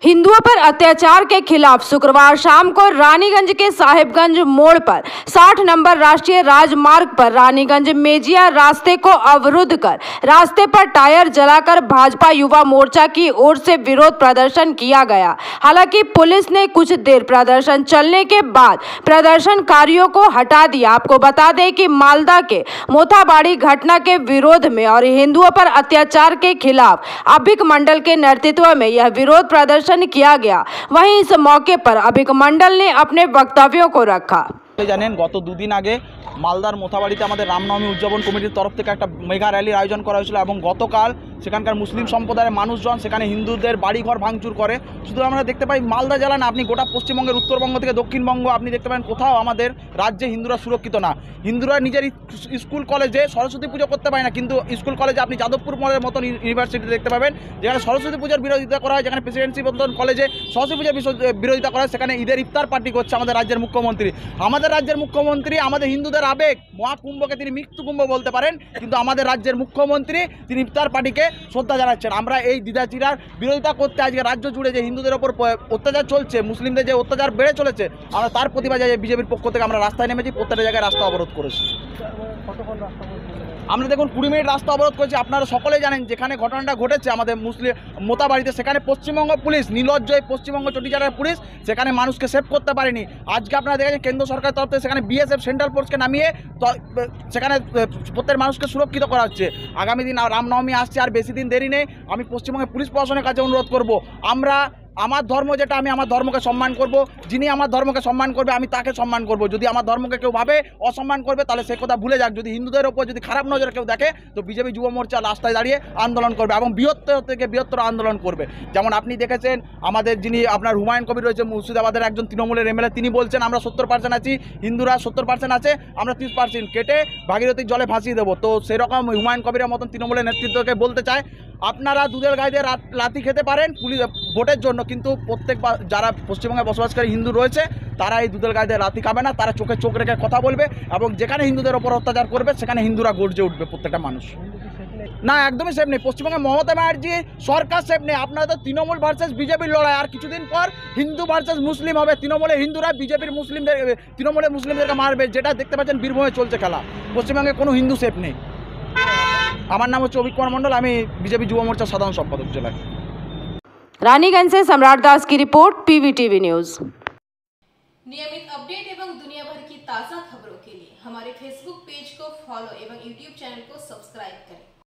हिंदुओं पर अत्याचार के खिलाफ शुक्रवार शाम को रानीगंज के साहिबगंज मोड़ पर 60 नंबर राष्ट्रीय राजमार्ग पर रानीगंज मेजिया रास्ते को अवरुद्ध कर रास्ते पर टायर जलाकर भाजपा युवा मोर्चा की ओर से विरोध प्रदर्शन किया गया। हालांकि पुलिस ने कुछ देर प्रदर्शन चलने के बाद प्रदर्शनकारियों को हटा दिया। आपको बता दें कि मालदा के मोथाबाड़ी घटना के विरोध में और हिंदुओं पर अत्याचार के खिलाफ अभिक मंडल के नेतृत्व में यह विरोध प्रदर्शन किया गया। वहीं इस मौके पर अभिक मंडल ने अपने वक्तव्यों को रखा। জানেন গত দুদিন আগে মালদার মোথাবাড়িতে আমাদের রামনবমী উদযাপন কমিটির তরফ থেকে একটা মেগা র্যালির আয়োজন করা হয়েছিল এবং গতকাল সেখানকার মুসলিম সম্প্রদায়ের মানুষজন সেখানে হিন্দুদের বাড়িঘর ভাঙচুর করে। শুধু আমরা দেখতে পাই মালদা জেলা না, আপনি গোটা পশ্চিমবঙ্গের উত্তরবঙ্গ থেকে দক্ষিণবঙ্গ আপনি দেখতে পাবেন কোথাও আমাদের রাজ্যে হিন্দুরা সুরক্ষিত না। হিন্দুরা নিজের স্কুল কলেজে সরস্বতী পুজো করতে পারে না, কিন্তু স্কুল কলেজে আপনি যাদবপুর মোড়ের মতন ইউনিভার্সিটি দেখতে পাবেন যেখানে সরস্বতী পুজোর বিরোধিতা করা হয়, যেখানে প্রেসিডেন্সি মতন কলেজে সরস্বতী পুজোর বিরোধিতা করা হয়, সেখানে ঈদের ইফতার পার্টি করছে আমাদের রাজ্যের মুখ্যমন্ত্রী। আমাদের রাজ্যের মুখ্যমন্ত্রী আমাদের হিন্দুদের আবেগ মহাকুম্ভকে তিনি মৃত্যুকুম্ভ বলতে পারেন, কিন্তু আমাদের রাজ্যের মুখ্যমন্ত্রী তিনি ইফতার পার্টিকে শ্রদ্ধা জানাচ্ছেন। আমরা এই দ্বিধাচিরার বিরোধিতা করতে আজকে রাজ্য জুড়ে যে হিন্দুদের ওপর অত্যাচার চলছে, মুসলিমদের যে অত্যাচার বেড়ে চলেছে, আমরা তার প্রতিবাদে বিজেপির পক্ষ থেকে আমরা রাস্তায় নেমেছি, প্রত্যেকটা জায়গায় রাস্তা অবরোধ করেছি। আমরা দেখুন 20 মিনিট রাস্তা অবরোধ করেছি। আপনারা সকলেই জানেন যেখানে ঘটনাটা ঘটেছে আমাদের মুসলিম মোতাবাড়িতে, সেখানে পশ্চিমবঙ্গ পুলিশ নির্লজ্জ, পশ্চিমবঙ্গ চটিচারের পুলিশ সেখানে মানুষকে সেভ করতে পারেনি। আজকে আপনারা দেখেছেন কেন্দ্র সরকারের তরফ থেকে সেখানে বিএসএফ সেন্ট্রাল ফোর্সকে নামিয়ে সেখানে প্রত্যেক মানুষকে সুরক্ষিত করা হচ্ছে। আগামী দিন রামনবমী আসছে, আর বেশি দিন দেরি নেই। আমি পশ্চিমবঙ্গের পুলিশ প্রশাসনের কাছে অনুরোধ করব, আমরা আমার ধর্ম যেটা, আমি আমার ধর্মকে সম্মান করব। যিনি আমার ধর্মকে সম্মান করবে আমি তাকে সম্মান করব। যদি আমার ধর্মকে কেউ ভাবে অসম্মান করবে তাহলে সে কথা ভুলে যাক। যদি হিন্দুদের ওপর যদি খারাপ নজরে কেউ দেখে তো বিজেপি যুব মোর্চা রাস্তায় দাঁড়িয়ে আন্দোলন করবে এবং বৃহত্তর থেকে বৃহত্তর আন্দোলন করবে। যেমন আপনি দেখেছেন আমাদের যিনি আপনার হুমায়ুন কবির রয়েছে মুর্শিদাবাদের একজন তৃণমূলের এমএলএ, তিনি বলছেন আমরা 70% আছি, হিন্দুরা 70% আছে, আমরা 30% কেটে ভাগীরথীর জলে ভাসিয়ে দেবো। তো সেরকম হুমায়ুন কবিরের মতন তৃণমূলের নেতৃত্বকে বলতে চায় আপনারা দুধের গায়ে দিয়ে লাথি খেতে পারেন পুলিশ ভোটের জন্য, কিন্তু প্রত্যেক যারা পশ্চিমবঙ্গে বসবাসকারী হিন্দু রয়েছে তারা এই দুধের গায়ে দিয়ে লাথি খাবে না। তারা চোখে চোখ রেখে কথা বলবে এবং যেখানে হিন্দুদের ওপর অত্যাচার করবে সেখানে হিন্দুরা গর্জে উঠবে প্রত্যেকটা মানুষ। না, একদমই সেফ নেই পশ্চিমবঙ্গে। মমতা ব্যানার্জি সরকার সেফ নেই। আপনারা তো তৃণমূল ভার্সেস বিজেপির লড়াই, আর কিছুদিন পর হিন্দু ভার্সেস মুসলিম হবে। তৃণমূলের হিন্দুরা বিজেপির মুসলিমদের, তৃণমূলের মুসলিমদেরকে মারবে, যেটা দেখতে পাচ্ছেন বীরভূমে চলছে খেলা। পশ্চিমবঙ্গে কোনো হিন্দু সেফ নেই। আমার नाम হচ্ছে অভিক কুমার মন্ডল, আমি বিজেপি যুব মোর্চার সাধারণ সম্পাদক জেলায়। रानीगंज से सम्राट दास की रिपोर्ट, पीवीटीवी न्यूज। नियमित अपडेट एवं दुनिया भर की ताज़ा खबरों के लिए हमारे फेसबुक पेज को फॉलो एवं यूट्यूब चैनल को सब्सक्राइब करें।